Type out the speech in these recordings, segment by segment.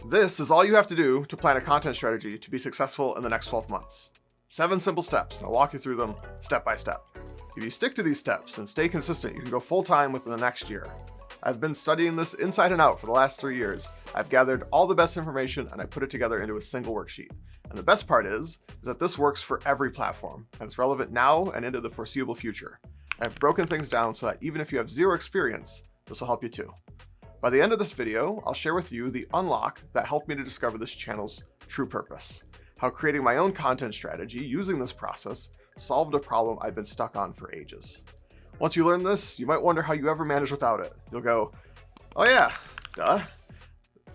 This is all you have to do to plan a content strategy to be successful in the next 12 months. 7 simple steps, and I'll walk you through them step by step. If you stick to these steps and stay consistent, you can go full-time within the next year. I've been studying this inside and out for the last 3 years. I've gathered all the best information and I put it together into a single worksheet. And the best part is that this works for every platform, and it's relevant now and into the foreseeable future. I've broken things down so that even if you have zero experience, this will help you too. By the end of this video, I'll share with you the unlock that helped me to discover this channel's true purpose. How creating my own content strategy using this process solved a problem I've been stuck on for ages. Once you learn this, you might wonder how you ever managed without it. You'll go, oh yeah, duh,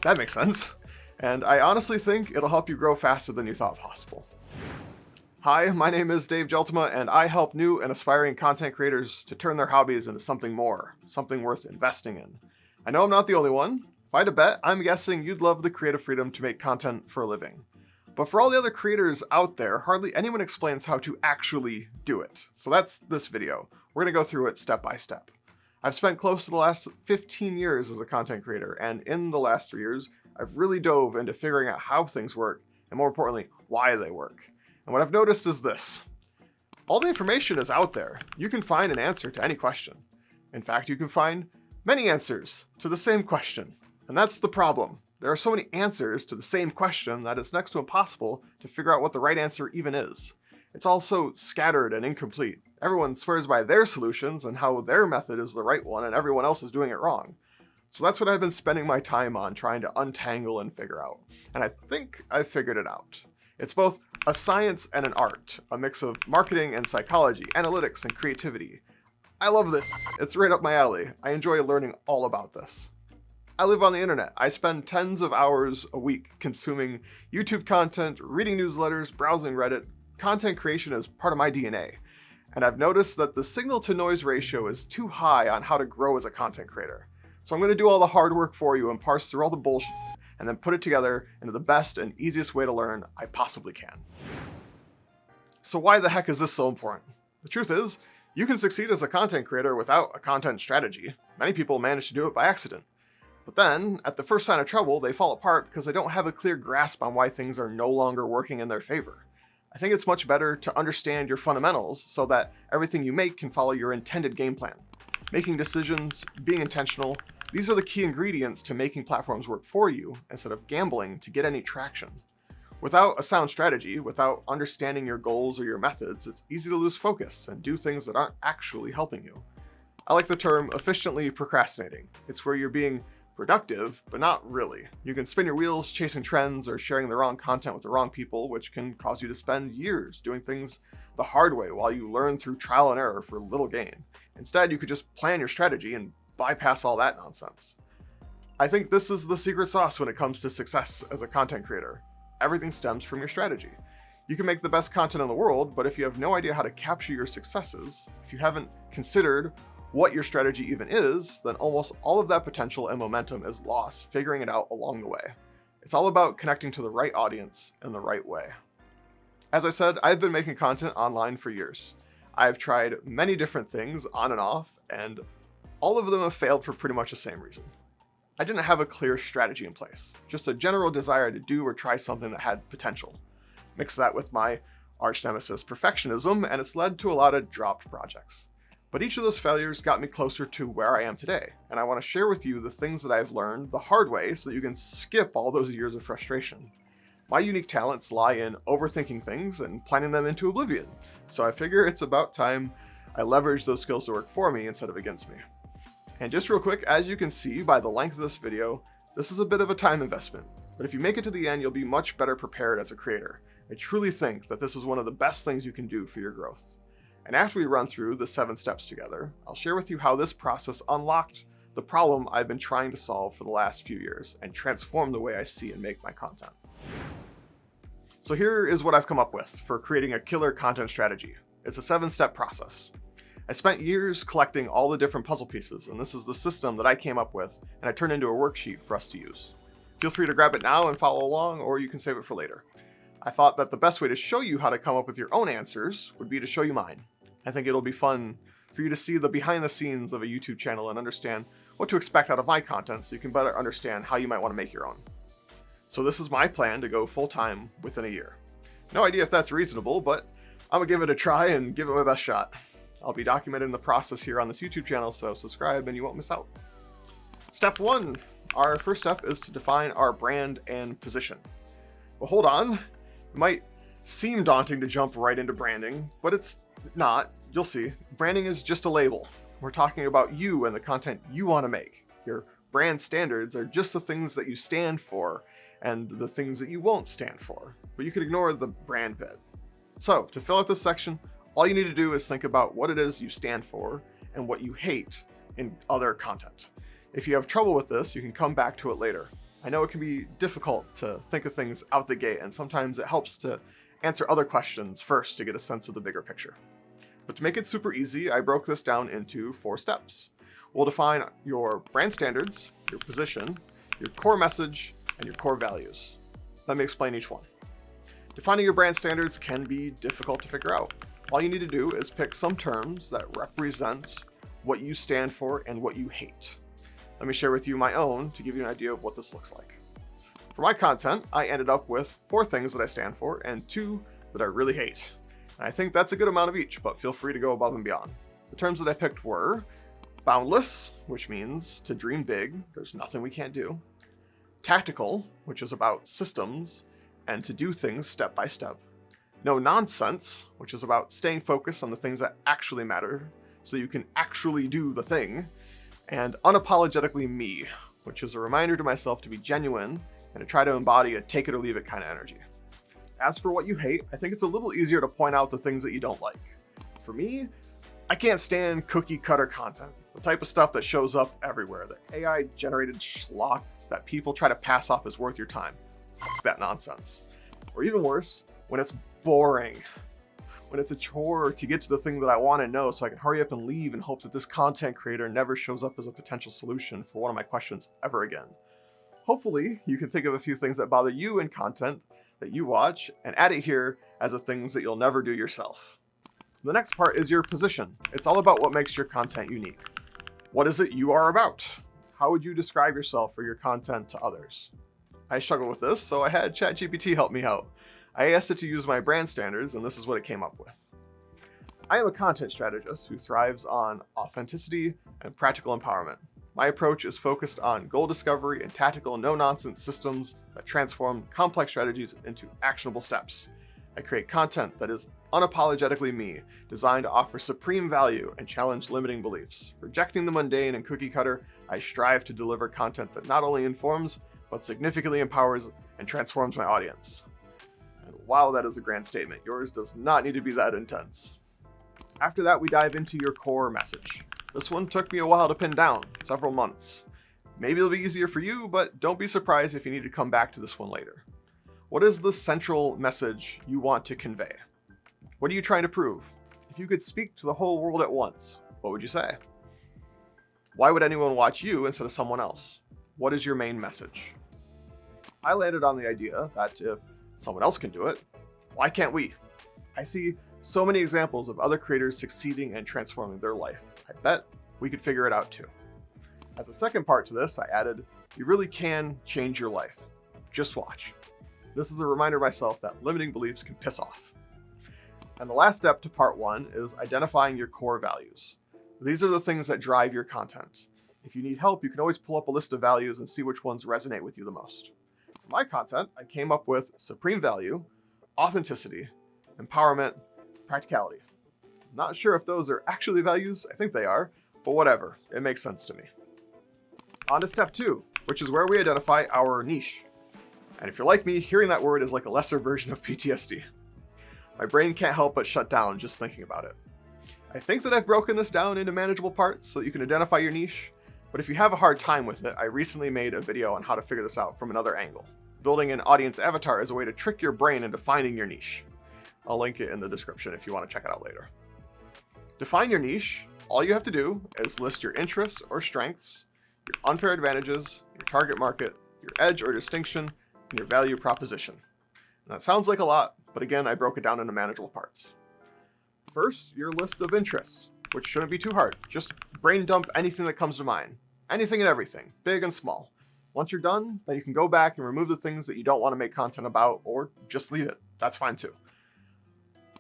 that makes sense. And I honestly think it'll help you grow faster than you thought possible. Hi, my name is Dave Jeltema, and I help new and aspiring content creators to turn their hobbies into something more, something worth investing in. I know I'm not the only one. If I had to bet, I'm guessing you'd love the creative freedom to make content for a living. But for all the other creators out there, hardly anyone explains how to actually do it. So that's this video. We're gonna go through it step by step. I've spent close to the last 15 years as a content creator, and in the last 3 years, I've really dove into figuring out how things work, and more importantly, why they work. And what I've noticed is this. All the information is out there. You can find an answer to any question. In fact, you can find many answers to the same question. And that's the problem. There are so many answers to the same question that it's next to impossible to figure out what the right answer even is. It's all so scattered and incomplete. Everyone swears by their solutions and how their method is the right one and everyone else is doing it wrong. So that's what I've been spending my time on, trying to untangle and figure out. And I think I've figured it out. It's both a science and an art, a mix of marketing and psychology, analytics and creativity. I love this. It's right up my alley. I enjoy learning all about this. I live on the internet. I spend tens of hours a week consuming YouTube content, reading newsletters, browsing Reddit. Content creation is part of my DNA. And I've noticed that the signal to noise ratio is too high on how to grow as a content creator. So I'm going to do all the hard work for you and parse through all the bullshit and then put it together into the best and easiest way to learn I possibly can. So why the heck is this so important? The truth is, you can succeed as a content creator without a content strategy. Many people manage to do it by accident. But then, at the first sign of trouble, they fall apart because they don't have a clear grasp on why things are no longer working in their favor. I think it's much better to understand your fundamentals so that everything you make can follow your intended game plan. Making decisions, being intentional, these are the key ingredients to making platforms work for you instead of gambling to get any traction. Without a sound strategy, without understanding your goals or your methods, it's easy to lose focus and do things that aren't actually helping you. I like the term efficiently procrastinating. It's where you're being productive, but not really. You can spin your wheels chasing trends or sharing the wrong content with the wrong people, which can cause you to spend years doing things the hard way while you learn through trial and error for little gain. Instead, you could just plan your strategy and bypass all that nonsense. I think this is the secret sauce when it comes to success as a content creator. Everything stems from your strategy. You can make the best content in the world, but if you have no idea how to capture your successes, if you haven't considered what your strategy even is, then almost all of that potential and momentum is lost figuring it out along the way. It's all about connecting to the right audience in the right way. As I said, I've been making content online for years. I've tried many different things on and off, and all of them have failed for pretty much the same reason. I didn't have a clear strategy in place, just a general desire to do or try something that had potential. Mix that with my arch nemesis perfectionism, and it's led to a lot of dropped projects. But each of those failures got me closer to where I am today, and I want to share with you the things that I've learned the hard way so that you can skip all those years of frustration. My unique talents lie in overthinking things and planning them into oblivion, so I figure it's about time I leverage those skills to work for me instead of against me. And just real quick, as you can see by the length of this video, this is a bit of a time investment, but if you make it to the end, you'll be much better prepared as a creator. I truly think that this is one of the best things you can do for your growth. And after we run through the 7 steps together, I'll share with you how this process unlocked the problem I've been trying to solve for the last few years and transformed the way I see and make my content. So here is what I've come up with for creating a killer content strategy. It's a 7-step process. I spent years collecting all the different puzzle pieces, and this is the system that I came up with, and I turned into a worksheet for us to use. Feel free to grab it now and follow along, or you can save it for later. I thought that the best way to show you how to come up with your own answers would be to show you mine. I think it'll be fun for you to see the behind the scenes of a YouTube channel and understand what to expect out of my content so you can better understand how you might want to make your own. So this is my plan to go full-time within a year. No idea if that's reasonable, but I'm gonna give it a try and give it my best shot. I'll be documenting the process here on this YouTube channel, so subscribe and you won't miss out. Step 1. Our first step is to define our brand and position. But hold on, it might seem daunting to jump right into branding, but it's not. You'll see. Branding is just a label. We're talking about you and the content you want to make. Your brand standards are just the things that you stand for and the things that you won't stand for, but you can ignore the brand bit. So to fill out this section, all you need to do is think about what it is you stand for and what you hate in other content. If you have trouble with this, you can come back to it later. I know it can be difficult to think of things out the gate, and sometimes it helps to answer other questions first to get a sense of the bigger picture. But to make it super easy, I broke this down into 4 steps. We'll define your brand standards, your position, your core message, and your core values. Let me explain each one. Defining your brand standards can be difficult to figure out. All you need to do is pick some terms that represent what you stand for and what you hate. Let me share with you my own to give you an idea of what this looks like. For my content, I ended up with 4 things that I stand for and 2 that I really hate. And I think that's a good amount of each, but feel free to go above and beyond. The terms that I picked were boundless, which means to dream big, there's nothing we can't do. Tactical, which is about systems and to do things step by step. No nonsense, which is about staying focused on the things that actually matter so you can actually do the thing. And unapologetically me, which is a reminder to myself to be genuine and to try to embody a take it or leave it kind of energy. As for what you hate, I think it's a little easier to point out the things that you don't like. For me, I can't stand cookie cutter content, the type of stuff that shows up everywhere, the AI generated schlock that people try to pass off as worth your time. Fuck that nonsense. Or even worse, when it's boring. When it's a chore to get to the thing that I want to know so I can hurry up and leave and hope that this content creator never shows up as a potential solution for one of my questions ever again. Hopefully, you can think of a few things that bother you in content that you watch and add it here as the things that you'll never do yourself. The next part is your position. It's all about what makes your content unique. What is it you are about? How would you describe yourself or your content to others? I struggled with this, so I had ChatGPT help me out. I asked it to use my brand standards, and this is what it came up with. I am a content strategist who thrives on authenticity and practical empowerment. My approach is focused on goal discovery and tactical, no-nonsense systems that transform complex strategies into actionable steps. I create content that is unapologetically me, designed to offer supreme value and challenge limiting beliefs. Rejecting the mundane and cookie cutter, I strive to deliver content that not only informs, but significantly empowers and transforms my audience. And wow, that is a grand statement. Yours does not need to be that intense. After that, we dive into your core message. This one took me a while to pin down, several months. Maybe it'll be easier for you, but don't be surprised if you need to come back to this one later. What is the central message you want to convey? What are you trying to prove? If you could speak to the whole world at once, what would you say? Why would anyone watch you instead of someone else? What is your main message? I landed on the idea that if someone else can do it, why can't we? I see so many examples of other creators succeeding and transforming their life. I bet we could figure it out too. As a second part to this, I added, you really can change your life. Just watch. This is a reminder to myself that limiting beliefs can piss off. And the last step to part 1 is identifying your core values. These are the things that drive your content. If you need help, you can always pull up a list of values and see which ones resonate with you the most. For my content, I came up with supreme value, authenticity, empowerment, practicality. I'm not sure if those are actually values. I think they are, but whatever. It makes sense to me. On to step 2, which is where we identify our niche. And if you're like me, hearing that word is like a lesser version of PTSD. My brain can't help but shut down just thinking about it. I think that I've broken this down into manageable parts so that you can identify your niche, but if you have a hard time with it, I recently made a video on how to figure this out from another angle. Building an audience avatar is a way to trick your brain into finding your niche. I'll link it in the description if you want to check it out later. Define your niche. All you have to do is list your interests or strengths, your unfair advantages, your target market, your edge or distinction, and your value proposition. And that sounds like a lot, but again, I broke it down into manageable parts. First, your list of interests, which shouldn't be too hard. Just brain dump anything that comes to mind. Anything and everything, big and small. Once you're done, then you can go back and remove the things that you don't want to make content about, or just leave it. That's fine too.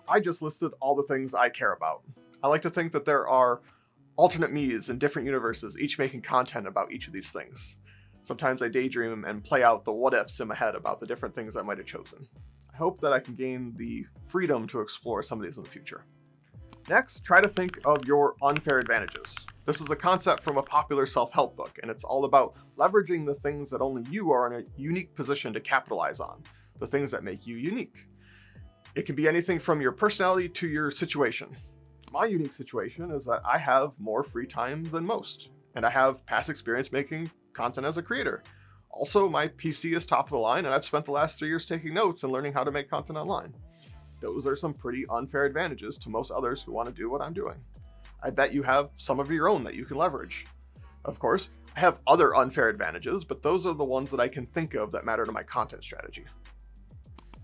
I just listed all the things I care about. I like to think that there are alternate me's in different universes, each making content about each of these things. Sometimes I daydream and play out the what ifs in my head about the different things I might have chosen. I hope that I can gain the freedom to explore some of these in the future. Next, try to think of your unfair advantages. This is a concept from a popular self-help book, and it's all about leveraging the things that only you are in a unique position to capitalize on, the things that make you unique. It can be anything from your personality to your situation. My unique situation is that I have more free time than most, and I have past experience making content as a creator. Also, my PC is top of the line, and I've spent the last 3 years taking notes and learning how to make content online. Those are some pretty unfair advantages to most others who want to do what I'm doing. I bet you have some of your own that you can leverage. Of course, I have other unfair advantages, but those are the ones that I can think of that matter to my content strategy.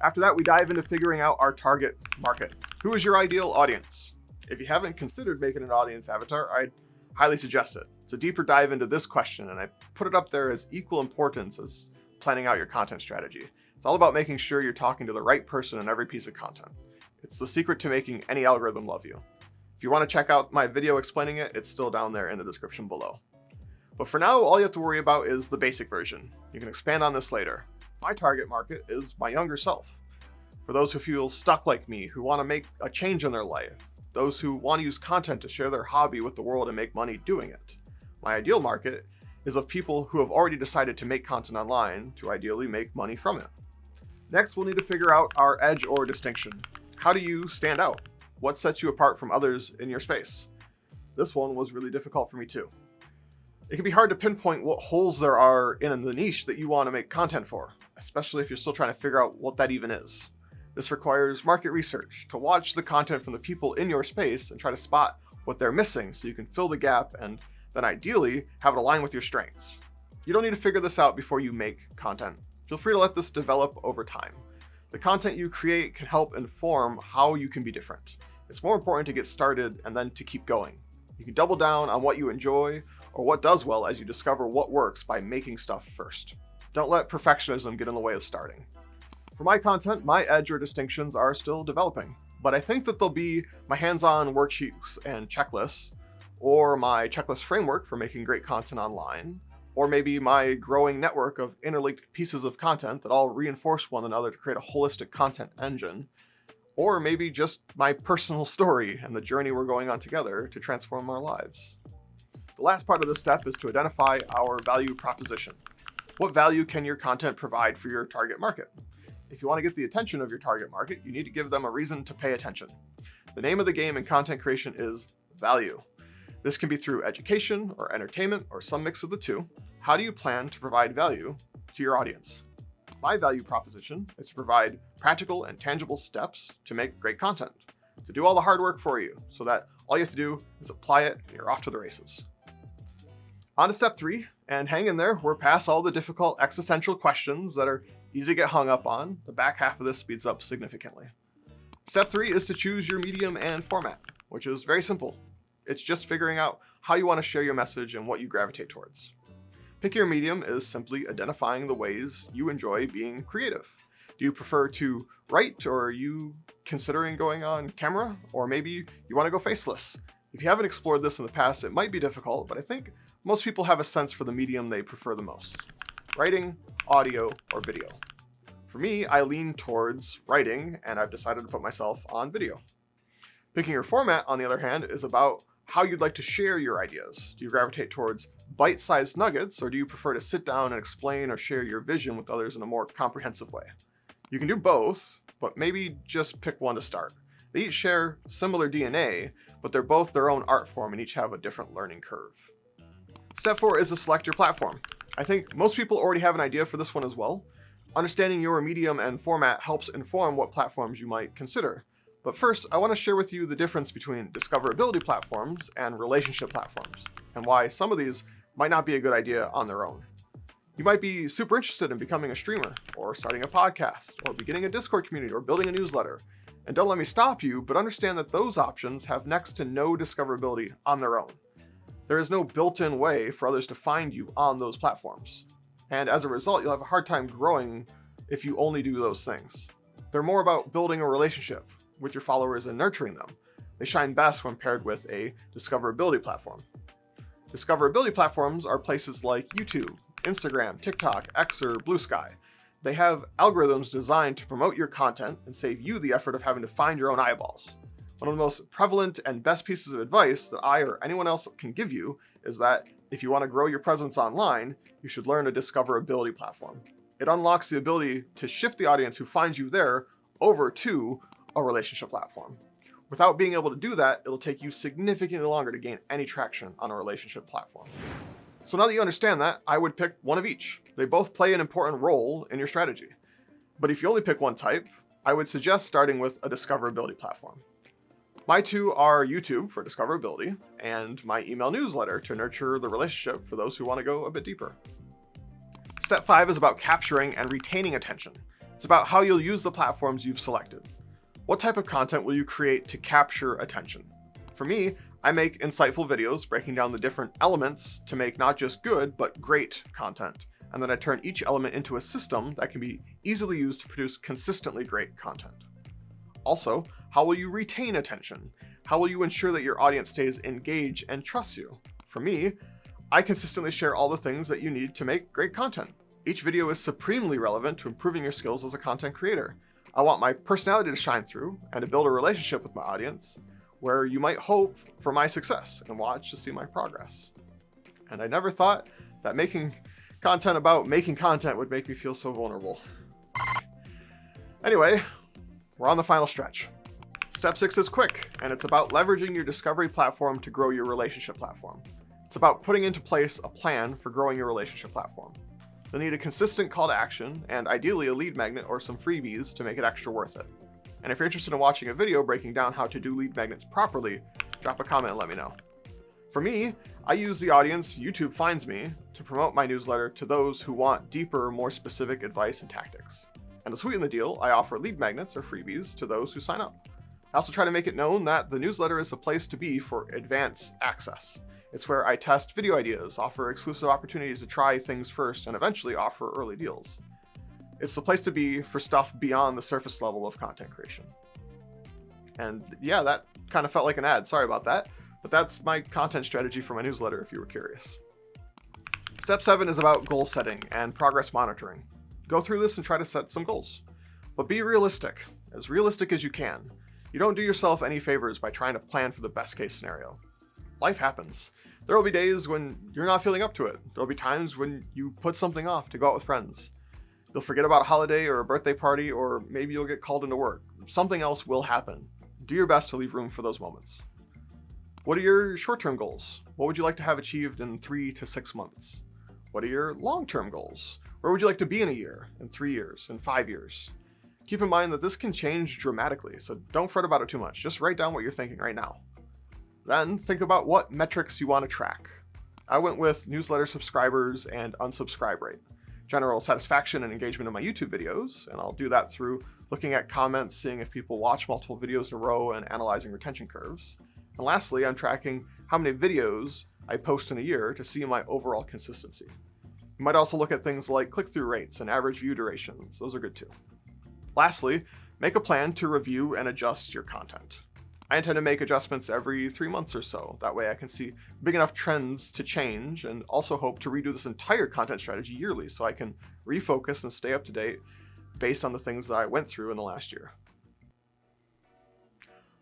After that, we dive into figuring out our target market. Who is your ideal audience? If you haven't considered making an audience avatar, I'd highly suggest it. It's a deeper dive into this question, and I put it up there as equal importance as planning out your content strategy. It's all about making sure you're talking to the right person in every piece of content. It's the secret to making any algorithm love you. If you want to check out my video explaining it, it's still down there in the description below. But for now, all you have to worry about is the basic version. You can expand on this later. My target market is my younger self. For those who feel stuck like me, who want to make a change in their life, those who want to use content to share their hobby with the world and make money doing it. My ideal market is of people who have already decided to make content online to ideally make money from it. Next, we'll need to figure out our edge or distinction. How do you stand out? What sets you apart from others in your space? This one was really difficult for me too. It can be hard to pinpoint what holes there are in the niche that you want to make content for, especially if you're still trying to figure out what that even is. This requires market research, to watch the content from the people in your space and try to spot what they're missing so you can fill the gap and then ideally have it align with your strengths. You don't need to figure this out before you make content. Feel free to let this develop over time. The content you create can help inform how you can be different. It's more important to get started and then to keep going. You can double down on what you enjoy or what does well as you discover what works by making stuff first. Don't let perfectionism get in the way of starting. For my content, my edge or distinctions are still developing, but I think that they'll be my hands-on worksheets and checklists, or my checklist framework for making great content online, or maybe my growing network of interlinked pieces of content that all reinforce one another to create a holistic content engine, or maybe just my personal story and the journey we're going on together to transform our lives. The last part of this step is to identify our value proposition. What value can your content provide for your target market? If you want to get the attention of your target market, you need to give them a reason to pay attention. The name of the game in content creation is value. This can be through education or entertainment or some mix of the two. How do you plan to provide value to your audience? My value proposition is to provide practical and tangible steps to make great content, to do all the hard work for you so that all you have to do is apply it and you're off to the races. On to step 3, and hang in there, we're past all the difficult existential questions that are easy to get hung up on. The back half of this speeds up significantly. Step 3 is to choose your medium and format, which is very simple. It's just figuring out how you want to share your message and what you gravitate towards. Pick your medium is simply identifying the ways you enjoy being creative. Do you prefer to write, or are you considering going on camera? Or maybe you want to go faceless. If you haven't explored this in the past, it might be difficult, but I think most people have a sense for the medium they prefer the most. Writing, audio, or video. For me, I lean towards writing, and I've decided to put myself on video. Picking your format, on the other hand, is about how you'd like to share your ideas. Do you gravitate towards bite-sized nuggets, or do you prefer to sit down and explain or share your vision with others in a more comprehensive way? You can do both, but maybe just pick one to start. They each share similar DNA, but they're both their own art form and each have a different learning curve. Step 4 is to select your platform. I think most people already have an idea for this one as well. Understanding your medium and format helps inform what platforms you might consider. But first, I want to share with you the difference between discoverability platforms and relationship platforms, and why some of these might not be a good idea on their own. You might be super interested in becoming a streamer, or starting a podcast, or beginning a Discord community, or building a newsletter. And don't let me stop you, but understand that those options have next to no discoverability on their own. There is no built-in way for others to find you on those platforms. And as a result, you'll have a hard time growing if you only do those things. They're more about building a relationship with your followers and nurturing them. They shine best when paired with a discoverability platform. Discoverability platforms are places like YouTube, Instagram, TikTok, X, or Blue Sky. They have algorithms designed to promote your content and save you the effort of having to find your own eyeballs. One of the most prevalent and best pieces of advice that I or anyone else can give you is that if you want to grow your presence online, you should learn a discoverability platform. It unlocks the ability to shift the audience who finds you there over to a relationship platform. Without being able to do that, it'll take you significantly longer to gain any traction on a relationship platform. So now that you understand that, I would pick one of each. They both play an important role in your strategy. But if you only pick one type, I would suggest starting with a discoverability platform. My two are YouTube for discoverability and my email newsletter to nurture the relationship for those who want to go a bit deeper. Step 5 is about capturing and retaining attention. It's about how you'll use the platforms you've selected. What type of content will you create to capture attention? For me, I make insightful videos breaking down the different elements to make not just good, but great content. And then I turn each element into a system that can be easily used to produce consistently great content. Also, how will you retain attention? How will you ensure that your audience stays engaged and trusts you? For me, I consistently share all the things that you need to make great content. Each video is supremely relevant to improving your skills as a content creator. I want my personality to shine through and to build a relationship with my audience where you might hope for my success and watch to see my progress. And I never thought that making content about making content would make me feel so vulnerable. Anyway, we're on the final stretch. Step 6 is quick, and it's about leveraging your discovery platform to grow your relationship platform. It's about putting into place a plan for growing your relationship platform. You'll need a consistent call to action and ideally a lead magnet or some freebies to make it extra worth it. And if you're interested in watching a video breaking down how to do lead magnets properly, drop a comment and let me know. For me, I use the audience YouTube finds me to promote my newsletter to those who want deeper, more specific advice and tactics. And to sweeten the deal, I offer lead magnets or freebies to those who sign up. I also try to make it known that the newsletter is the place to be for advanced access. It's where I test video ideas, offer exclusive opportunities to try things first, and eventually offer early deals. It's the place to be for stuff beyond the surface level of content creation. And yeah, that kind of felt like an ad, sorry about that, but that's my content strategy for my newsletter if you were curious. Step 7 is about goal setting and progress monitoring. Go through this and try to set some goals, but be realistic as you can. You don't do yourself any favors by trying to plan for the best case scenario. Life happens. There will be days when you're not feeling up to it. There'll be times when you put something off to go out with friends. You'll forget about a holiday or a birthday party, or maybe you'll get called into work. Something else will happen. Do your best to leave room for those moments. What are your short-term goals? What would you like to have achieved in 3 to 6 months? What are your long-term goals? Where would you like to be in a year, in 3 years, in 5 years? Keep in mind that this can change dramatically, so don't fret about it too much. Just write down what you're thinking right now. Then think about what metrics you want to track. I went with newsletter subscribers and unsubscribe rate, general satisfaction and engagement in my YouTube videos, and I'll do that through looking at comments, seeing if people watch multiple videos in a row, and analyzing retention curves. And lastly, I'm tracking how many videos I post in a year to see my overall consistency. You might also look at things like click-through rates and average view durations. Those are good too. Lastly, make a plan to review and adjust your content. I intend to make adjustments every 3 months or so. That way I can see big enough trends to change, and also hope to redo this entire content strategy yearly so I can refocus and stay up to date based on the things that I went through in the last year.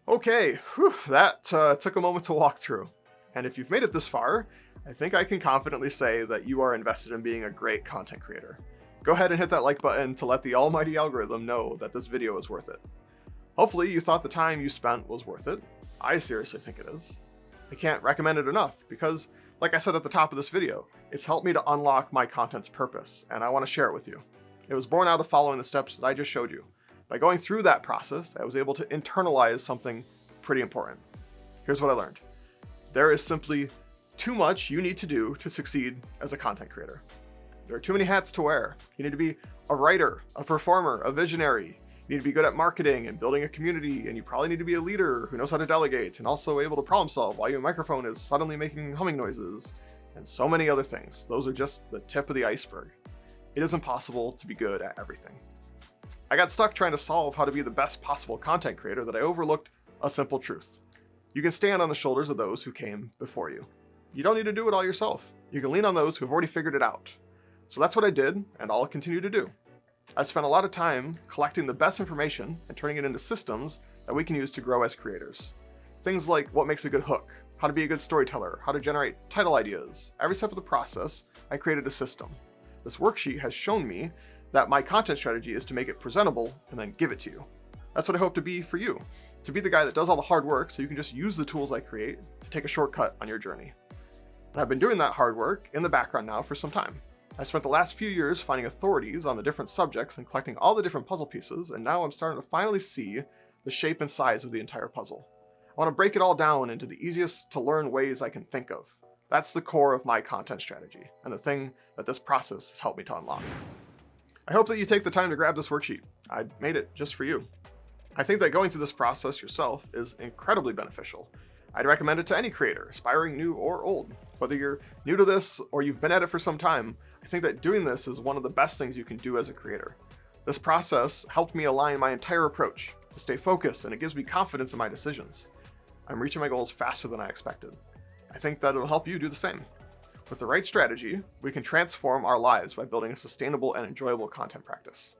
Okay, that took a moment to walk through. And if you've made it this far, I think I can confidently say that you are invested in being a great content creator. Go ahead and hit that like button to let the almighty algorithm know that this video is worth it. Hopefully you thought the time you spent was worth it. I seriously think it is. I can't recommend it enough because, like I said at the top of this video, it's helped me to unlock my content's purpose, and I want to share it with you. It was born out of following the steps that I just showed you. By going through that process, I was able to internalize something pretty important. Here's what I learned. There is simply too much you need to do to succeed as a content creator. There are too many hats to wear. You need to be a writer, a performer, a visionary. You need to be good at marketing and building a community, and you probably need to be a leader who knows how to delegate and also able to problem solve while your microphone is suddenly making humming noises, and so many other things. Those are just the tip of the iceberg. It is impossible to be good at everything. I got stuck trying to solve how to be the best possible content creator that I overlooked a simple truth. You can stand on the shoulders of those who came before you. You don't need to do it all yourself. You can lean on those who've already figured it out. So that's what I did, and I'll continue to do. I've spent a lot of time collecting the best information and turning it into systems that we can use to grow as creators. Things like what makes a good hook, how to be a good storyteller, how to generate title ideas. Every step of the process, I created a system. This worksheet has shown me that my content strategy is to make it presentable and then give it to you. That's what I hope to be for you, to be the guy that does all the hard work so you can just use the tools I create to take a shortcut on your journey. And I've been doing that hard work in the background now for some time. I spent the last few years finding authorities on the different subjects and collecting all the different puzzle pieces, and now I'm starting to finally see the shape and size of the entire puzzle. I want to break it all down into the easiest to learn ways I can think of. That's the core of my content strategy, and the thing that this process has helped me to unlock. I hope that you take the time to grab this worksheet. I made it just for you. I think that going through this process yourself is incredibly beneficial. I'd recommend it to any creator, aspiring, new or old. Whether you're new to this or you've been at it for some time, I think that doing this is one of the best things you can do as a creator. This process helped me align my entire approach to stay focused, and it gives me confidence in my decisions. I'm reaching my goals faster than I expected. I think that it'll help you do the same. With the right strategy, we can transform our lives by building a sustainable and enjoyable content practice.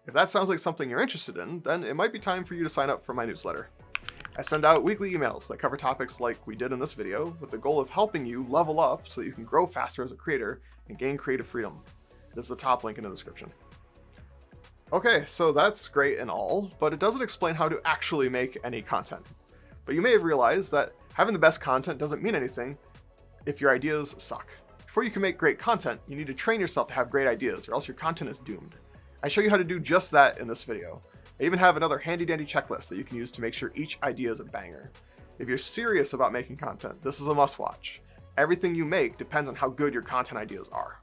If that sounds like something you're interested in, then it might be time for you to sign up for my newsletter. I send out weekly emails that cover topics like we did in this video, with the goal of helping you level up so that you can grow faster as a creator and gain creative freedom. It is the top link in the description. Okay, so that's great and all, but it doesn't explain how to actually make any content. But you may have realized that having the best content doesn't mean anything if your ideas suck. Before you can make great content, you need to train yourself to have great ideas, or else your content is doomed. I show you how to do just that in this video. I even have another handy dandy checklist that you can use to make sure each idea is a banger. If you're serious about making content, this is a must watch. Everything you make depends on how good your content ideas are.